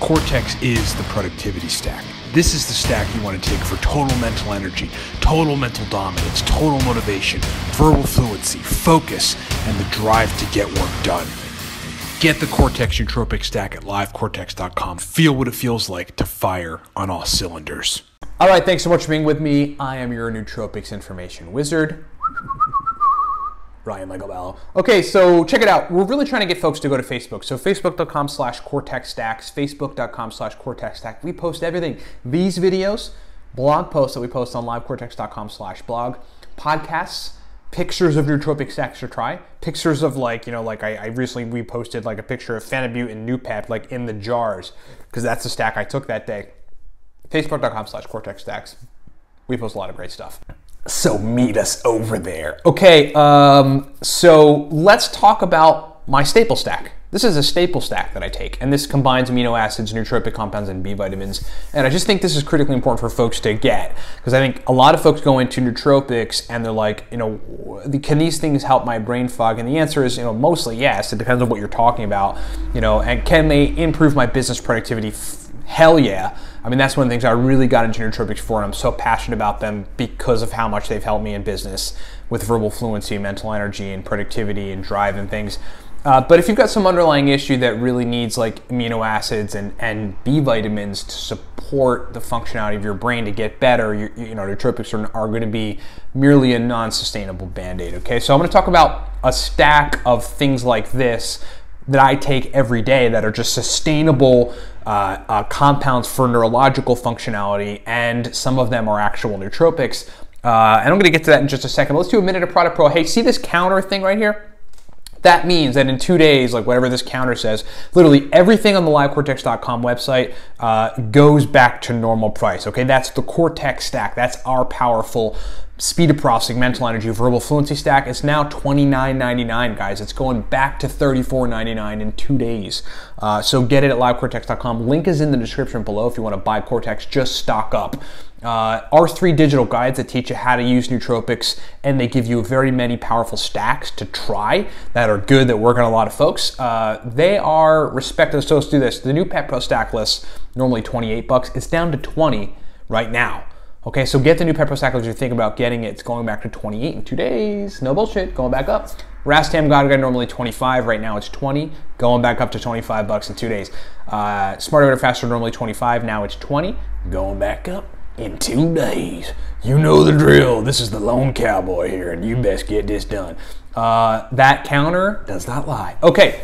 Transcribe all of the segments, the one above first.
Cortex is the productivity stack. This is the stack you want to take for total mental energy, total mental dominance, total motivation, verbal fluency, focus, and the drive to get work done. Get the Cortex Nootropic stack at livecortex.com. Feel what it feels like to fire on all cylinders. All right, thanks so much for being with me. I am your Nootropics information wizard, Ryan Michael Ballo. Okay, so check it out. We're really trying to get folks to go to Facebook. So facebook.com/cortexstacks, facebook.com/cortexstack. We post everything. These videos, blog posts that we post on livecortex.com/blog, podcasts, pictures of nootropic stacks to try, pictures of I recently reposted like a picture of Phenibut and Noopep like in the jars because that's the stack I took that day. Facebook.com/cortexstacks. We post a lot of great stuff. So meet us over there. Okay, so let's talk about my staple stack. This is a staple stack that I take, and this combines amino acids, nootropic compounds, and B vitamins. And I just think this is critically important for folks to get, because I think a lot of folks go into nootropics and they're like, can these things help my brain fog? And the answer is, mostly yes. It depends on what you're talking about, and can they improve my business productivity? Hell yeah. I mean, that's one of the things I really got into nootropics for, and I'm so passionate about them because of how much they've helped me in business with verbal fluency, mental energy, and productivity and drive and things. But if you've got some underlying issue that really needs like amino acids and B vitamins to support the functionality of your brain to get better, nootropics are going to be merely a non-sustainable band-aid. Okay, so I'm going to talk about a stack of things like this that I take every day that are just sustainable compounds for neurological functionality, and some of them are actual nootropics. And I'm going to get to that in just a second. Let's do a minute of product pro. Hey, see this counter thing right here? That means that in 2 days, like whatever this counter says, literally everything on the livecortex.com website goes back to normal price. Okay, that's the Cortex stack. That's our powerful speed of processing, mental energy, verbal fluency stack. It's now $29.99, guys. It's going back to $34.99 in 2 days. So get it at livecortex.com. Link is in the description below if you want to buy Cortex. Just stock up. Our 3 digital guides that teach you how to use nootropics, and they give you very many powerful stacks to try that are good, that work on a lot of folks. They are respected. So let's do this. The new Pet Pro stack list, normally $28. It's down to $20 right now. Okay, so get the new Pet Pro stack list if you're thinking about getting it. It's going back to $28 in 2 days. No bullshit, going back up. Rastam God Guide normally $25, right now it's $20, going back up to $25 in 2 days. Smarter, Better, Faster normally $25, now it's $20, going back up in 2 days. You know the drill. This is the lone cowboy here, and you best get this done. That counter does not lie. Okay.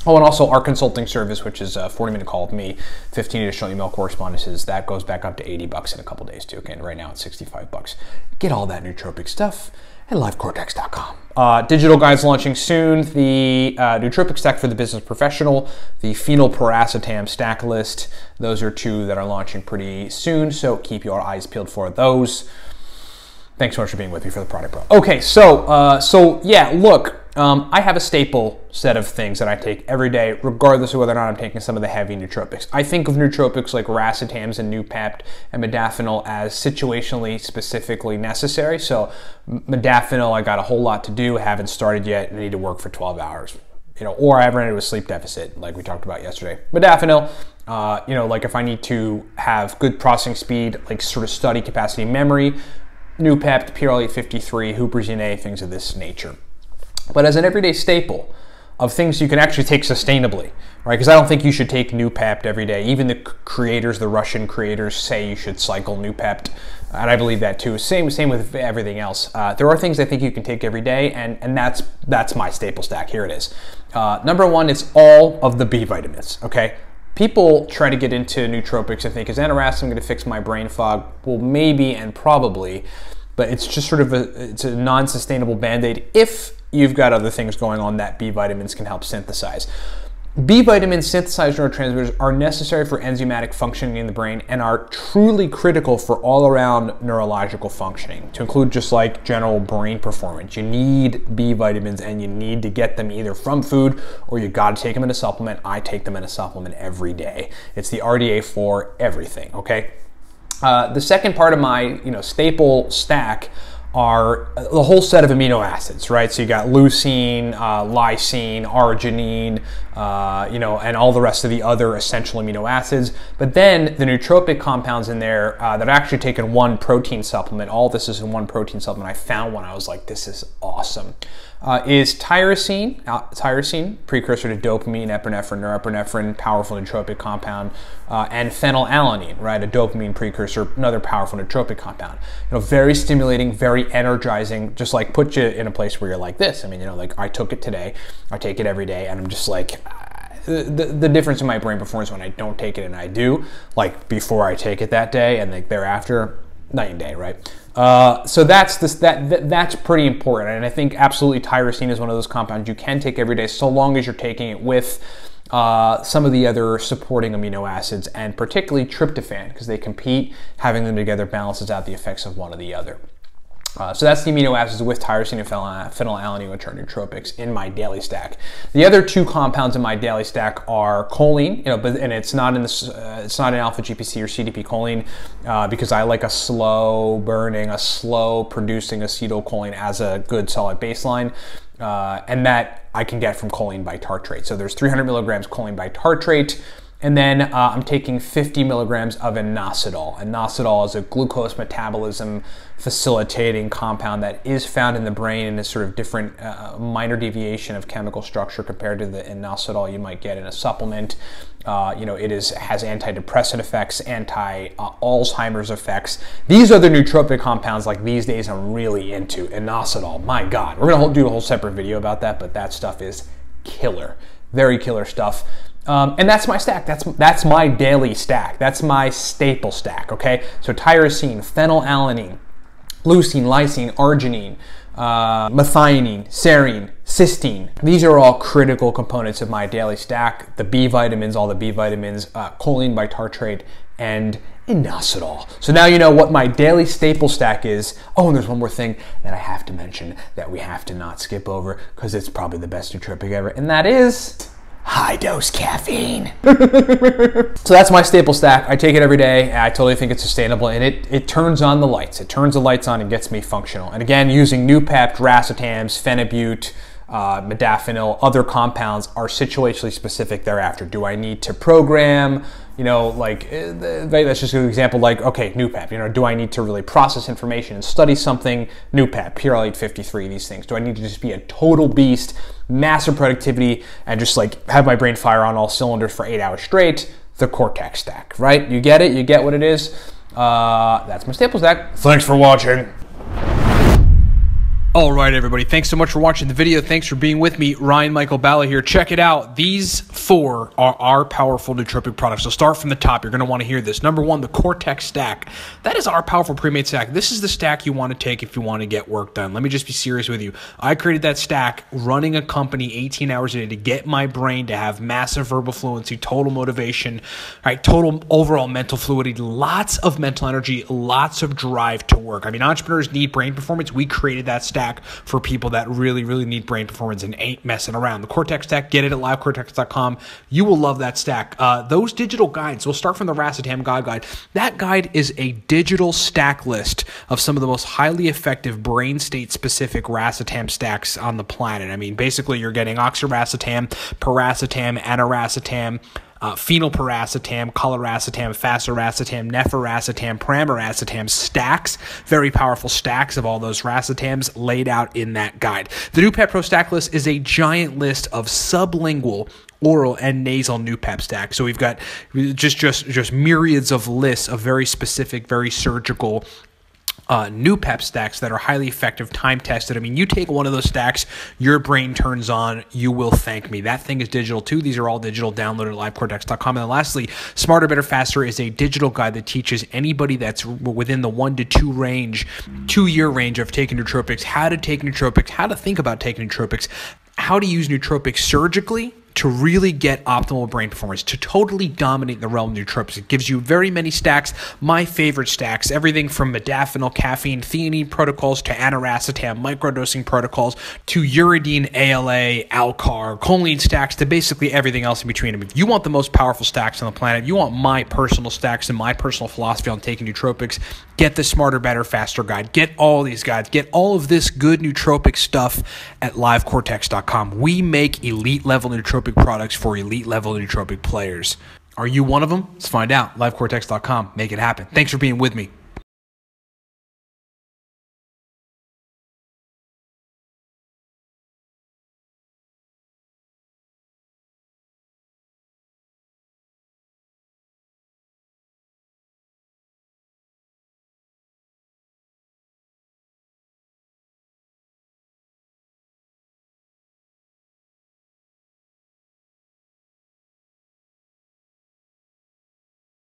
Oh, and also our consulting service, which is a 40-minute call with me, 15 additional email correspondences, that goes back up to $80 in a couple days too. Okay, and right now it's $65. Get all that nootropic stuff at livecortex.com. Digital guides launching soon. The nootropic stack for the business professional, the phenylpiracetam stack list. Those are 2 that are launching pretty soon, so keep your eyes peeled for those. Thanks so much for being with me for the Product Pro. Okay, so yeah, look, I have a staple set of things that I take every day, regardless of whether or not I'm taking some of the heavy nootropics. I think of nootropics like racetams and Noopept and modafinil as situationally specifically necessary. So modafinil, I got a whole lot to do, haven't started yet, and I need to work for 12 hours. Or I have run into a sleep deficit, like we talked about yesterday. Modafinil, like if I need to have good processing speed, like sort of study capacity memory, Noopept, PRL853, Huperzine A, things of this nature. But as an everyday staple of things you can actually take sustainably, right? Because I don't think you should take Noopept every day. Even the creators, the Russian creators, say you should cycle Noopept, and I believe that too. Same with everything else. There are things I think you can take every day, and that's my staple stack. Here it is. Number 1 is all of the B vitamins, okay? People try to get into nootropics and think, is antiracin going to fix my brain fog? Well, maybe and probably, but it's just sort of it's a non-sustainable band-aid if you've got other things going on that B vitamins can help synthesize. B vitamins synthesized neurotransmitters are necessary for enzymatic functioning in the brain and are truly critical for all-around neurological functioning, to include just like general brain performance. You need B vitamins, and you need to get them either from food or you got to take them in a supplement. I take them in a supplement every day. It's the RDA for everything, okay? The second part of my staple stack are the whole set of amino acids, right? So you got leucine, lysine, arginine, and all the rest of the other essential amino acids. But then the nootropic compounds in there that are actually taken one protein supplement. All this is in one protein supplement. I found one. I was like, this is awesome. Is tyrosine, precursor to dopamine, epinephrine, norepinephrine, powerful nootropic compound, and phenylalanine, right, a dopamine precursor, another powerful nootropic compound. Very stimulating, very energizing, just like put you in a place where you're like this. I mean, like I took it today, I take it every day, and I'm just like, the difference in my brain performance when I don't take it and I do, like before I take it that day and like thereafter, night and day, right? So that's pretty important, and I think absolutely tyrosine is one of those compounds you can take every day, so long as you're taking it with some of the other supporting amino acids, and particularly tryptophan, because they compete. Having them together balances out the effects of one or the other. So that's the amino acids with tyrosine and phenylalanine, which are nootropics in my daily stack. The other two compounds in my daily stack are choline, and it's not in it's not in alpha GPC or CDP choline because I like a slow burning, a slow producing acetylcholine as a good solid baseline. And that I can get from choline bitartrate. So there's 300 milligrams choline bitartrate. And then I'm taking 50 milligrams of inositol. Inositol is a glucose metabolism facilitating compound that is found in the brain in a sort of different minor deviation of chemical structure compared to the inositol you might get in a supplement. It has antidepressant effects, anti-Alzheimer's effects. These are the nootropic compounds like these days I'm really into. Inositol, my God. We're gonna do a whole separate video about that, but that stuff is killer. Very killer stuff. And that's my stack. That's my daily stack. That's my staple stack, okay? So tyrosine, phenylalanine, leucine, lysine, arginine, methionine, serine, cysteine. These are all critical components of my daily stack. The B vitamins, all the B vitamins, choline bitartrate, and inositol. So now you know what my daily staple stack is. Oh, and there's one more thing that I have to mention that we have to not skip over because it's probably the best nootropic ever, and that is high dose caffeine. So that's my staple stack. I take it every day. I totally think it's sustainable, and it turns on the lights. It turns the lights on and gets me functional. And again, using Noopept, racetams, phenibut, modafinil, other compounds are situationally specific thereafter. Do I need to program? That's just an example, like, okay, Noopept, do I need to really process information and study something? Noopept, PRL853, these things. Do I need to just be a total beast, massive productivity, and just like have my brain fire on all cylinders for 8 hours straight? The Cortex stack, right? You get it? You get what it is? That's my staple stack. Thanks for watching. All right, everybody. Thanks so much for watching the video. Thanks for being with me. Ryan Michael Balla here. Check it out. These 4 are our powerful nootropic products. So start from the top. You're going to want to hear this. Number 1, the Cortex stack. That is our powerful pre-made stack. This is the stack you want to take if you want to get work done. Let me just be serious with you. I created that stack running a company 18 hours a day to get my brain to have massive verbal fluency, total motivation, right? Total overall mental fluidity, lots of mental energy, lots of drive to work. I mean, entrepreneurs need brain performance. We created that stack for people that really, really need brain performance and ain't messing around. The Cortex stack, get it at livecortex.com. You will love that stack. Those digital guides, we'll start from the Racetam Guide. That guide is a digital stack list of some of the most highly effective brain state specific Racetam stacks on the planet. I mean, basically you're getting oxiracetam, piracetam, aniracetam, phenylpiracetam, coliracetam, faciracetam, nephiracetam, pramiracetam stacks, very powerful stacks of all those racetams laid out in that guide. The Noopept Pro Stack List is a giant list of sublingual, oral, and nasal Noopept stacks. So we've got just myriads of lists of very specific, very surgical Noopept stacks that are highly effective, time tested. I mean, you take one of those stacks, your brain turns on, you will thank me. That thing is digital too. These are all digital, downloaded at livecortex.com. And then lastly, Smarter, Better, Faster is a digital guide that teaches anybody that's within the 1 to 2 year range of taking nootropics, how to take nootropics, how to think about taking nootropics, how to use nootropics surgically to really get optimal brain performance, to totally dominate the realm of nootropics. It gives you very many stacks, my favorite stacks, everything from modafinil, caffeine, theanine protocols to aniracetam, microdosing protocols to uridine, ALA, Alcar, choline stacks to basically everything else in between them. If you want the most powerful stacks on the planet, you want my personal stacks and my personal philosophy on taking nootropics, get the Smarter, Better, Faster guide. Get all these guides. Get all of this good nootropic stuff at livecortex.com. We make elite level nootropic products for elite level nootropic players. Are you one of them? Let's find out. livecortex.com. Make it happen. Thanks for being with me.